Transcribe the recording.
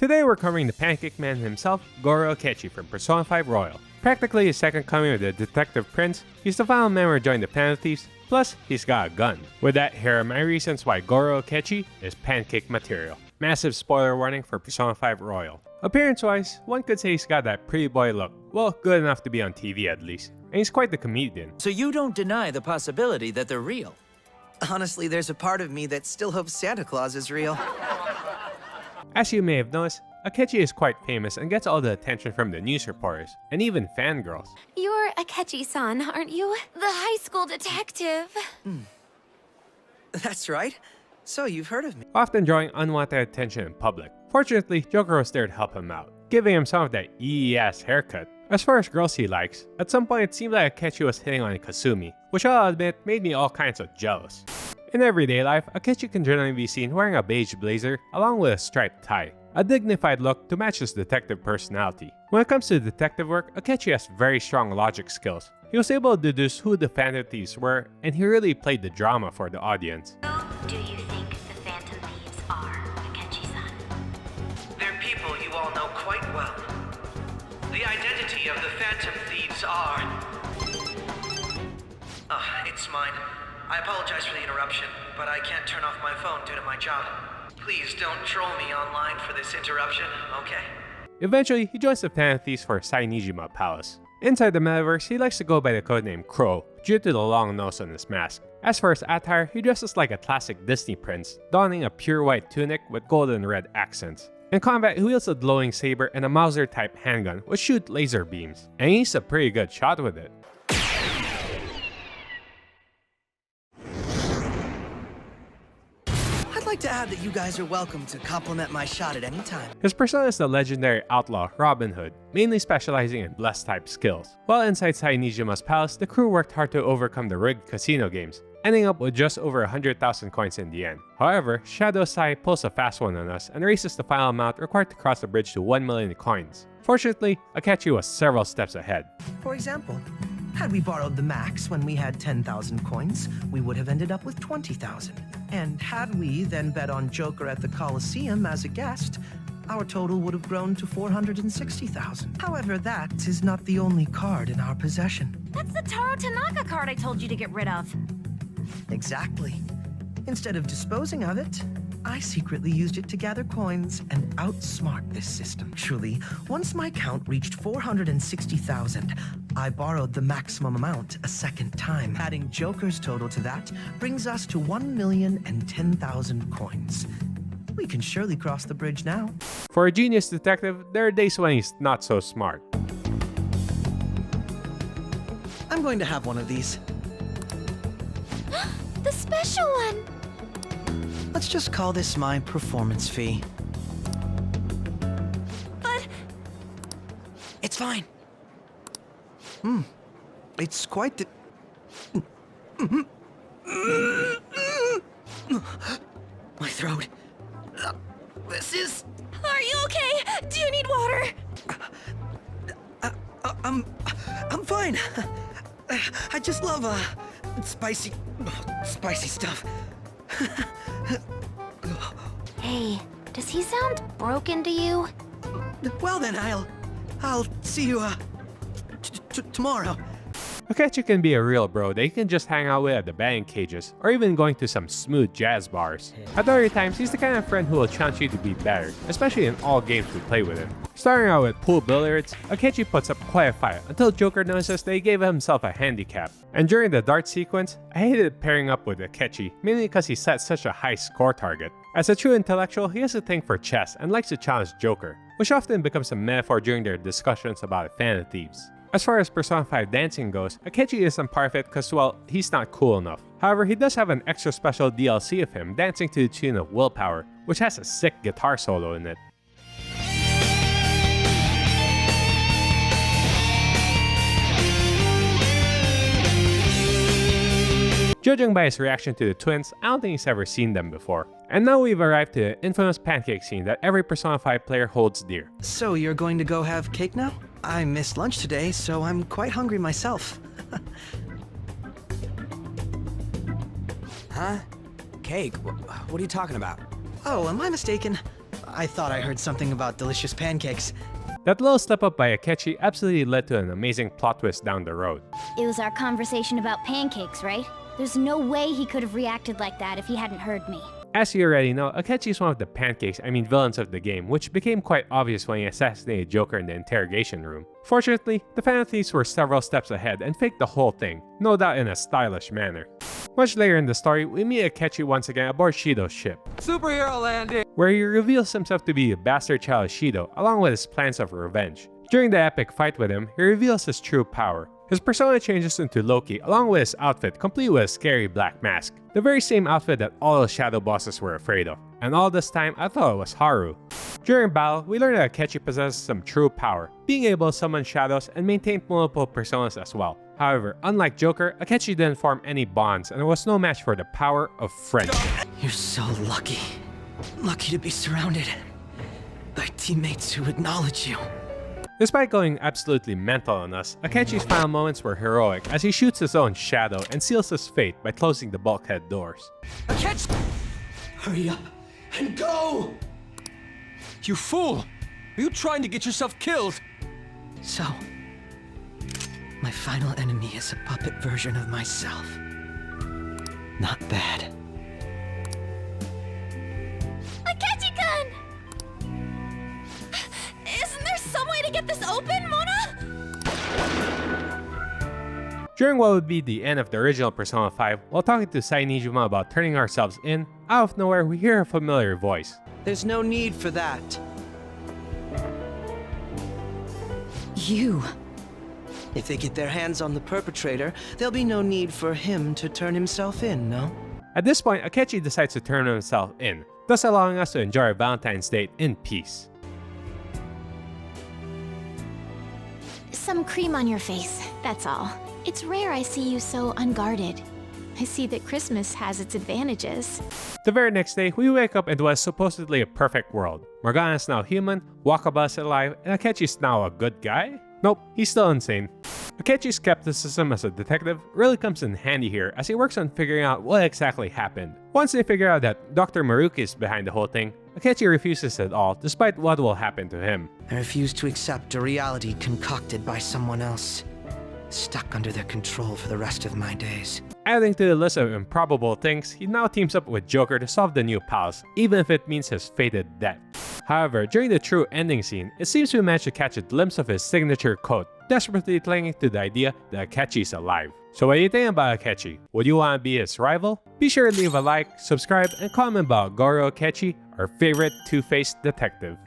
Today we're covering the Pancake Man himself, Goro Akechi from Persona 5 Royal. Practically his second coming of the Detective Prince, he's the final member to join the Phantom Thieves, plus he's got a gun. With that, here are my reasons why Goro Akechi is Pancake Material. Massive spoiler warning for Persona 5 Royal. Appearance-wise, one could say he's got that pretty boy look. Well, good enough to be on TV at least. And he's quite the comedian. So you don't deny the possibility that they're real? Honestly, there's a part of me that still hopes Santa Claus is real. As you may have noticed, Akechi is quite famous and gets all the attention from the news reporters, and even fangirls. You're Akechi-san, aren't you? The high school detective. That's right. So you've heard of me. Often drawing unwanted attention in public. Fortunately, Joker was there to help him out, giving him some of that ass haircut. As far as girls he likes, at some point it seemed like Akechi was hitting on Kasumi, which I'll admit made me all kinds of jealous. In everyday life, Akechi can generally be seen wearing a beige blazer along with a striped tie, a dignified look to match his detective personality. When it comes to detective work, Akechi has very strong logic skills. He was able to deduce who the Phantom Thieves were, and he really played the drama for the audience. Who do you think the Phantom Thieves are, Akechi-san? They're people you all know quite well. The identity of the Phantom Thieves are... it's mine. I apologize for the interruption, but I can't turn off my phone due to my job. Please don't troll me online for this interruption, okay? Eventually, he joins the Phantom Thieves for Sainijima Palace. Inside the metaverse, he likes to go by the codename Crow, due to the long nose on his mask. As for his attire, he dresses like a classic Disney prince, donning a pure white tunic with gold and red accents. In combat, he wields a glowing saber and a Mauser-type handgun, which shoots laser beams, and he's a pretty good shot with it. I'd like to add that you guys are welcome to compliment my shot at any time. His persona is the legendary outlaw Robin Hood, mainly specializing in bless-type skills. While inside Sainijima's palace, the crew worked hard to overcome the rigged casino games, ending up with just over 100,000 coins in the end. However, Shadow Sai pulls a fast one on us and raises the final amount required to cross the bridge to 1 million coins. Fortunately, Akechi was several steps ahead. For example, had we borrowed the max when we had 10,000 coins, we would have ended up with 20,000. And had we then bet on Joker at the Coliseum as a guest, our total would have grown to 460,000. However, that is not the only card in our possession. That's the Taro Tanaka card I told you to get rid of. Exactly. Instead of disposing of it, I secretly used it to gather coins and outsmart this system. Truly, once my count reached 460,000, I borrowed the maximum amount a second time. Adding Joker's total to that brings us to 1,010,000 coins. We can surely cross the bridge now. For a genius detective, there are days when he's not so smart. I'm going to have one of these. The special one! Let's just call this my performance fee. But... It's fine. It's quite the... My throat. This is... Are you okay? Do you need water? I'm fine. I just love, spicy stuff. Hey, does he sound broken to you? Well then, I'll see you, tomorrow. Akechi can be a real bro that you can just hang out with at the batting cages, or even going to some smooth jazz bars. At other times, he's the kind of friend who will challenge you to be better, especially in all games we play with him. Starting out with pool billiards, Akechi puts up quite a fight until Joker notices that he gave himself a handicap. And during the dart sequence, I hated pairing up with Akechi, mainly because he set such a high score target. As a true intellectual, he has a thing for chess and likes to challenge Joker, which often becomes a metaphor during their discussions about Phantom Thieves. As far as Persona 5 dancing goes, Akechi isn't part of it because, well, he's not cool enough. However, he does have an extra special DLC of him dancing to the tune of Willpower, which has a sick guitar solo in it. Judging by his reaction to the twins, I don't think he's ever seen them before. And now we've arrived to the infamous pancake scene that every Persona 5 player holds dear. So you're going to go have cake now? I missed lunch today, so I'm quite hungry myself. Huh? Cake? What are you talking about? Oh, am I mistaken? I thought I heard something about delicious pancakes. That little slip up by Akechi absolutely led to an amazing plot twist down the road. It was our conversation about pancakes, right? There's no way he could have reacted like that if he hadn't heard me. As you already know, Akechi is one of the villains of the game, which became quite obvious when he assassinated Joker in the interrogation room. Fortunately, the Phantom Thieves were several steps ahead and faked the whole thing, no doubt in a stylish manner. Much later in the story, we meet Akechi once again aboard Shido's ship, Superhero landing! where he reveals himself to be a bastard child of Shido, along with his plans of revenge. During the epic fight with him, he reveals his true power. His persona changes into Loki, along with his outfit complete with a scary black mask. The very same outfit that all the shadow bosses were afraid of. And all this time, I thought it was Haru. During battle, we learn that Akechi possesses some true power, being able to summon shadows and maintain multiple personas as well. However, unlike Joker, Akechi didn't form any bonds and was no match for the power of friendship. You're so lucky. Lucky to be surrounded by teammates who acknowledge you. Despite going absolutely mental on us, Akechi's final moments were heroic as he shoots his own shadow and seals his fate by closing the bulkhead doors. Akechi! Hurry up and go! You fool! Are you trying to get yourself killed? So, my final enemy is a puppet version of myself. Not bad. Akechi-kun! Isn't there some way to get this open, Mona? During what would be the end of the original Persona 5, while talking to Sai Nijima about turning ourselves in, out of nowhere we hear a familiar voice. There's no need for that. You. If they get their hands on the perpetrator, there'll be no need for him to turn himself in, no? At this point, Akechi decides to turn himself in, thus allowing us to enjoy our Valentine's Day in peace. Some cream on your face, that's all. It's rare I see you so unguarded. I see that Christmas has its advantages. The very next day, we wake up into what is supposedly a perfect world. Morgana is now human, Wakaba is alive, and Akechi is now a good guy? Nope, he's still insane. Akechi's skepticism as a detective really comes in handy here as he works on figuring out what exactly happened. Once they figure out that Dr. Maruki is behind the whole thing, Akechi refuses it all despite what will happen to him. I refuse to accept a reality concocted by someone else, stuck under their control for the rest of my days. Adding to the list of improbable things, he now teams up with Joker to solve the new palace, even if it means his fated death. However, during the true ending scene, it seems we managed to catch a glimpse of his signature quote, desperately clinging to the idea that Akechi is alive. So what do you think about Akechi? Would you want to be his rival? Be sure to leave a like, subscribe, and comment about Goro Akechi, our favorite two-faced detective.